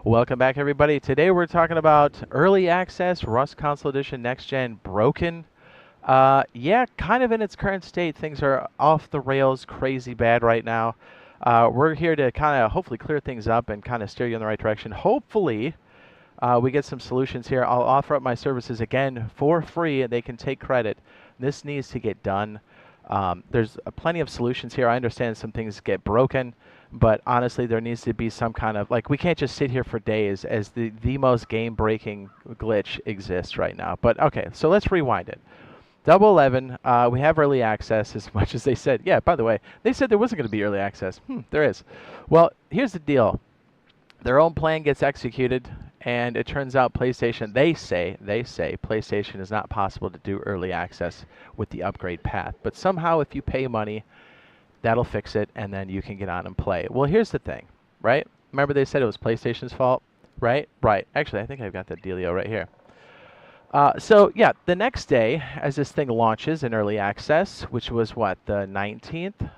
Welcome back, everybody. Today we're talking about early access Rust Console Edition Next Gen broken. Yeah, kind of in its current state. Things are off the rails, crazy bad right now. We're here to kind of hopefully clear things up and kind of steer you in the right direction. Hopefully, we get some solutions here. I'll offer up my services again for free, and they can take credit. This needs to get done. There's plenty of solutions here. I understand some things get broken, but honestly, there needs to be some kind of, like, we can't just sit here for days as the most game-breaking glitch exists right now. But okay, so let's rewind it. Double 11, we have early access as much as they said. Yeah, by the way, they said there wasn't going to be early access. There is. Well, here's the deal. Their own plan gets executed, and it turns out PlayStation, they say PlayStation is not possible to do early access with the upgrade path. But somehow if you pay money, that'll fix it, and then you can get on and play. Well, here's the thing, right? Remember they said it was PlayStation's fault, right? Right. Actually, I think I've got the dealio right here. So, yeah, the next day, as this thing launches in early access, which was, what, the 19th?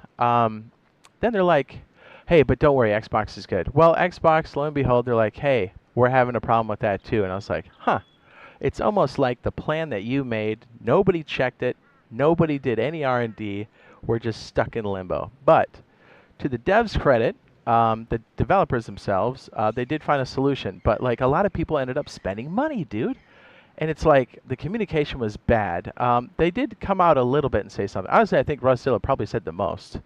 Then they're like, hey, but don't worry, Xbox is good. Well, Xbox, lo and behold, they're like, hey, we're having a problem with that too. And I was like, huh. It's almost like the plan that you made, nobody checked it, nobody did any R&D, we're just stuck in limbo. But to the devs' credit, the developers themselves, they did find a solution. But like a lot of people ended up spending money, dude. And it's like the communication was bad. They did come out a little bit and say something. Honestly, I think Ruszilla probably said the most.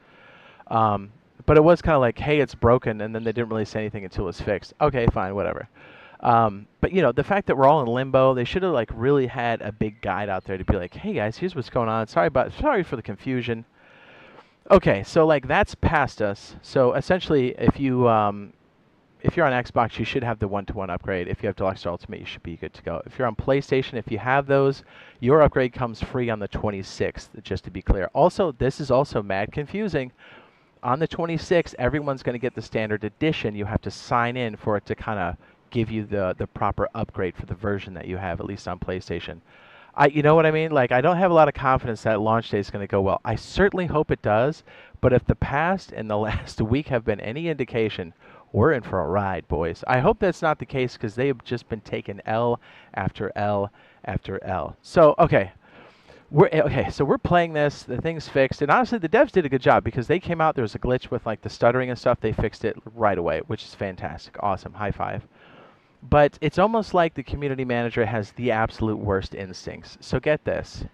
But it was kind of like, hey, it's broken, and then they didn't really say anything until it was fixed. Okay, fine, whatever. But, you know, the fact that we're all in limbo, they should have, like, really had a big guide out there to be like, hey, guys, here's what's going on. Sorry for the confusion. Okay, so, like, that's past us. So, essentially, if you're on Xbox, you should have the one-to-one upgrade. If you have Deluxe or Ultimate, you should be good to go. If you're on PlayStation, if you have those, your upgrade comes free on the 26th, just to be clear. Also, this is also mad confusing. On the 26th, everyone's going to get the standard edition. You have to sign in for it to kind of give you the proper upgrade for the version that you have, at least on PlayStation. You know what I mean? Like, I don't have a lot of confidence that launch day is going to go well. I certainly hope it does, but if the past and the last week have been any indication, we're in for a ride, boys. I hope that's not the case because they've just been taking L after L after L. So, okay. So we're playing this, the thing's fixed, and honestly the devs did a good job because they came out, there was a glitch with like the stuttering and stuff, they fixed it right away, which is fantastic, awesome, high five. But it's almost like the community manager has the absolute worst instincts. So get this,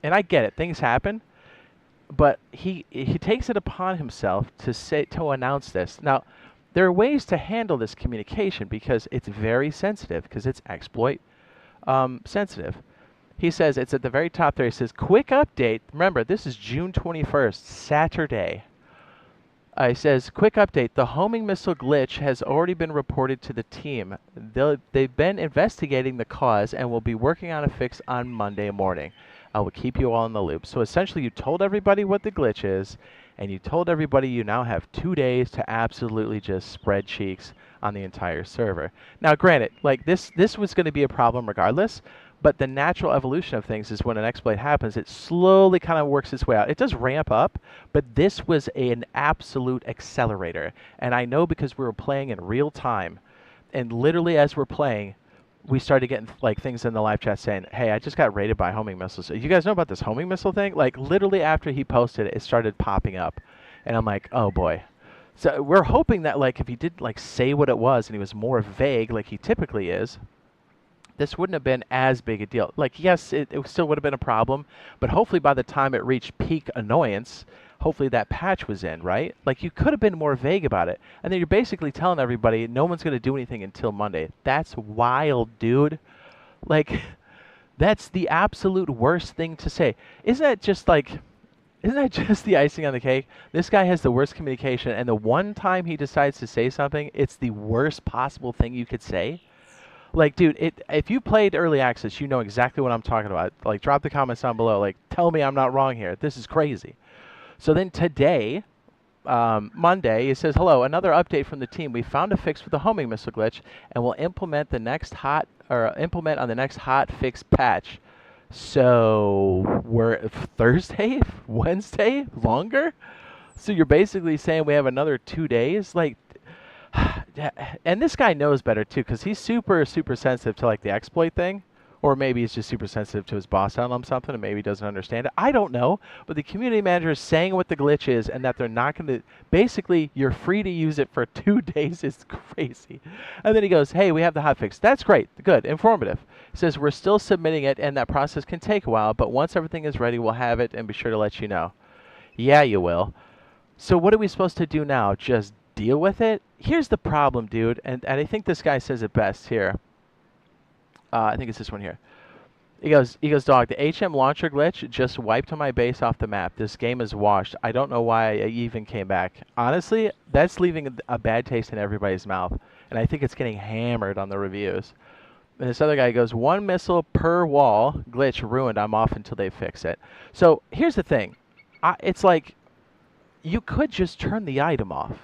and I get it, things happen, but he takes it upon himself to announce this. Now, there are ways to handle this communication because it's very sensitive, because it's exploit sensitive. He says, it's at the very top there, he says, quick update. Remember, this is June 21st, Saturday. He says, quick update. The homing missile glitch has already been reported to the team. They've been investigating the cause and will be working on a fix on Monday morning. I will keep you all in the loop. So essentially, you told everybody what the glitch is, and you told everybody you now have 2 days to absolutely just spread cheeks on the entire server. Now, granted, like this was going to be a problem regardless, but the natural evolution of things is when an exploit happens, it slowly kind of works its way out. It does ramp up, but this was an absolute accelerator. And I know because we were playing in real time, and literally as we're playing, we started getting like things in the live chat saying, hey, I just got raided by homing missiles. You guys know about this homing missile thing? Like literally after he posted it, it started popping up. And I'm like, oh boy. So we're hoping that like if he did like say what it was and he was more vague like he typically is, this wouldn't have been as big a deal. Like, yes, it still would have been a problem, but hopefully by the time it reached peak annoyance, hopefully that patch was in, right? Like, you could have been more vague about it. And then you're basically telling everybody no one's going to do anything until Monday. That's wild, dude. Like, that's the absolute worst thing to say. Isn't that just the icing on the cake? This guy has the worst communication, and the one time he decides to say something, it's the worst possible thing you could say. Like, dude, if you played early access, you know exactly what I'm talking about. Like, drop the comments down below. Like, tell me I'm not wrong here. This is crazy. So then today, Monday, it says, hello, another update from the team. We found a fix for the homing missile glitch, and we'll implement on the next hot fix patch. So we're Thursday, Wednesday, longer. So you're basically saying we have another 2 days. Like, Yeah, and this guy knows better too, because he's super, super sensitive to like the exploit thing, or maybe he's just super sensitive to his boss telling him something, and maybe he doesn't understand it. I don't know, but the community manager is saying what the glitch is, and that they're not going to. Basically, you're free to use it for 2 days. It's crazy. And then he goes, "Hey, we have the hotfix. That's great, good, informative." He says we're still submitting it, and that process can take a while, but once everything is ready, we'll have it, and be sure to let you know. Yeah, you will. So what are we supposed to do now? Just deal with it? Here's the problem, dude, and I think this guy says it best here. I think it's this one here. He goes, dog, the HM launcher glitch just wiped my base off the map. This game is washed. I don't know why I even came back. Honestly, that's leaving a bad taste in everybody's mouth, and I think it's getting hammered on the reviews. And this other guy goes, one missile per wall glitch ruined. I'm off until they fix it. So here's the thing. It's like you could just turn the item off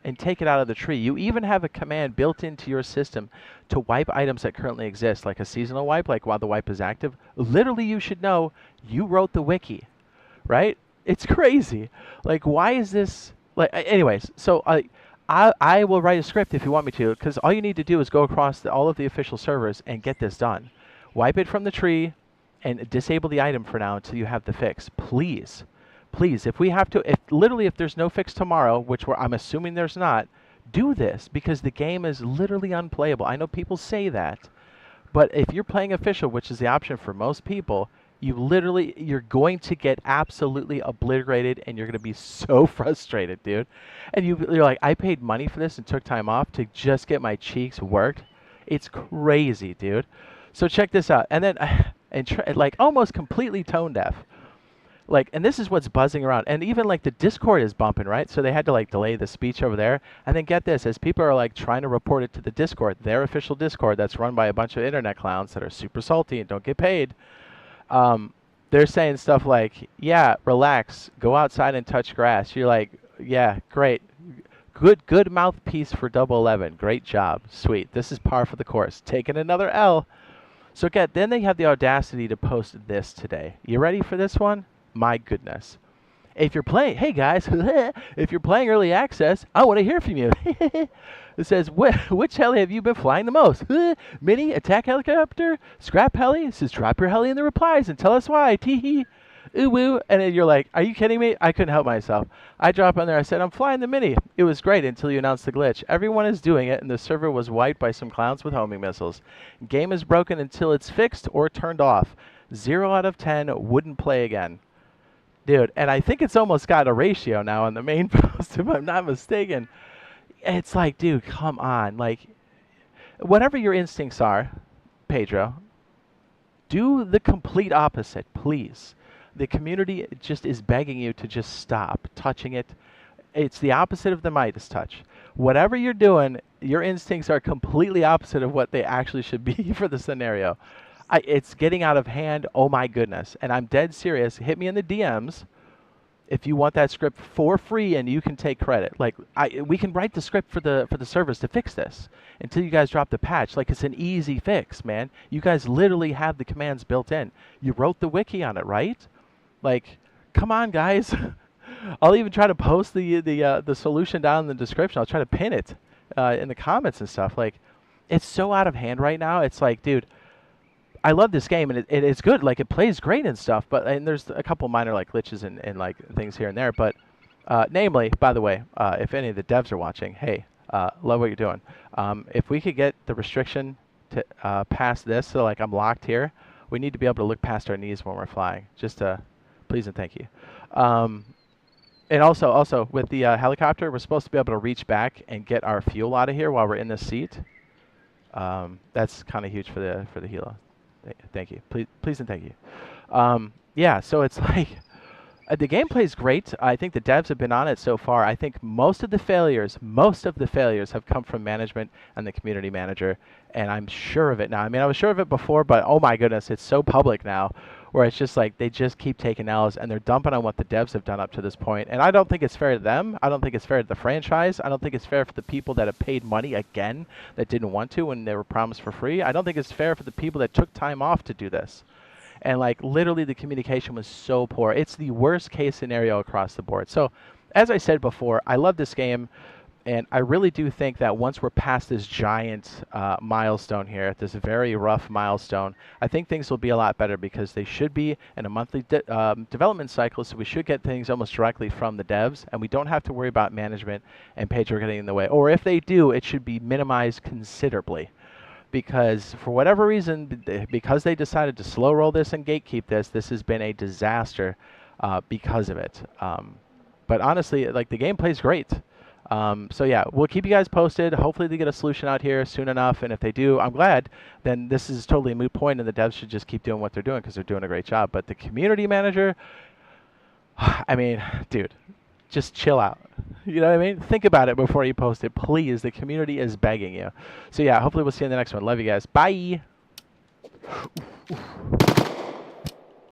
and take it out of the tree. You even have a command built into your system to wipe items that currently exist, like a seasonal wipe, like while the wipe is active. Literally, you should know you wrote the wiki, right? It's crazy. Like, why is this? Like, anyways, so I will write a script if you want me to, because all you need to do is go across all of the official servers and get this done. Wipe it from the tree and disable the item for now until you have the fix, please. Please, if we have to, if there's no fix tomorrow, which I'm assuming there's not, do this, because the game is literally unplayable. I know people say that, but if you're playing official, which is the option for most people, you're going to get absolutely obliterated, and you're going to be so frustrated, dude. And you're like, I paid money for this and took time off to just get my cheeks worked. It's crazy, dude. So check this out, and then like almost completely tone deaf. Like, and this is what's buzzing around, and even like the Discord is bumping, right? So they had to like delay the speech over there, and then get this, as people are like trying to report it to the Discord, their official Discord that's run by a bunch of internet clowns that are super salty and don't get paid, they're saying stuff like, yeah, relax, go outside and touch grass. You're like, yeah, great, good mouthpiece for Double 11, great job, sweet, this is par for the course, taking another L. So again, then they have the audacity to post this today. You ready for this one? My goodness. If you're playing, hey guys, if you're playing early access, I want to hear from you. It says, which heli have you been flying the most? Mini, attack helicopter, scrap heli? It says, drop your heli in the replies and tell us why. Tee-hee. Ooh woo. And then you're like, are you kidding me? I couldn't help myself. I drop on there. I said, I'm flying the Mini. It was great until you announced the glitch. Everyone is doing it, and the server was wiped by some clowns with homing missiles. Game is broken until it's fixed or turned off. 0 out of 10 wouldn't play again. Dude, and I think it's almost got a ratio now on the main post, if I'm not mistaken. It's like, dude, come on. Like, whatever your instincts are, Pedro, do the complete opposite, please. The community just is begging you to just stop touching it. It's the opposite of the Midas touch. Whatever you're doing, your instincts are completely opposite of what they actually should be for the scenario. It's getting out of hand. Oh my goodness. And I'm dead serious. Hit me in the DMs if you want that script for free, and you can take credit. Like, we can write the script for the servers to fix this until you guys drop the patch. Like, it's an easy fix, man. You guys literally have the commands built in. You wrote the wiki on it, right? Like, come on, guys. I'll even try to post the solution down in the description. I'll try to pin it in the comments and stuff. Like, it's so out of hand right now. It's like, dude, I love this game, and it's good. Like, it plays great and stuff, and there's a couple minor like glitches and like things here and there. But namely, by the way, if any of the devs are watching, hey, love what you're doing. If we could get the restriction to past this, so like I'm locked here, we need to be able to look past our knees when we're flying. Just please and thank you. And also with the helicopter, we're supposed to be able to reach back and get our fuel out of here while we're in this seat. That's kind of huge for the helo. Thank you. Please and thank you. Yeah, so it's like the gameplay is great. I think the devs have been on it so far. I think most of the failures have come from management and the community manager, and I'm sure of it now. I mean, I was sure of it before, but oh my goodness, it's so public now, where it's just like they just keep taking L's, and they're dumping on what the devs have done up to this point. And I don't think it's fair to them. I don't think it's fair to the franchise. I don't think it's fair for the people that have paid money again that didn't want to when they were promised for free. I don't think it's fair for the people that took time off to do this. And like literally the communication was so poor. It's the worst case scenario across the board. So as I said before, I love this game. And I really do think that once we're past this giant milestone here, this very rough milestone, I think things will be a lot better because they should be in a monthly development cycle, so we should get things almost directly from the devs, and we don't have to worry about management and page getting in the way. Or if they do, it should be minimized considerably. Because for whatever reason, because they decided to slow roll this and gatekeep this, this has been a disaster because of it. But honestly, like the gameplay's great. So yeah, we'll keep you guys posted. Hopefully they get a solution out here soon enough, and if they do, I'm glad. Then this is totally a moot point, and the devs should just keep doing what they're doing because they're doing a great job. But the community manager, I mean, dude, just chill out. You know what I mean? Think about it before you post it, please. The community is begging you. So yeah, hopefully we'll see you in the next one. Love you guys. Bye.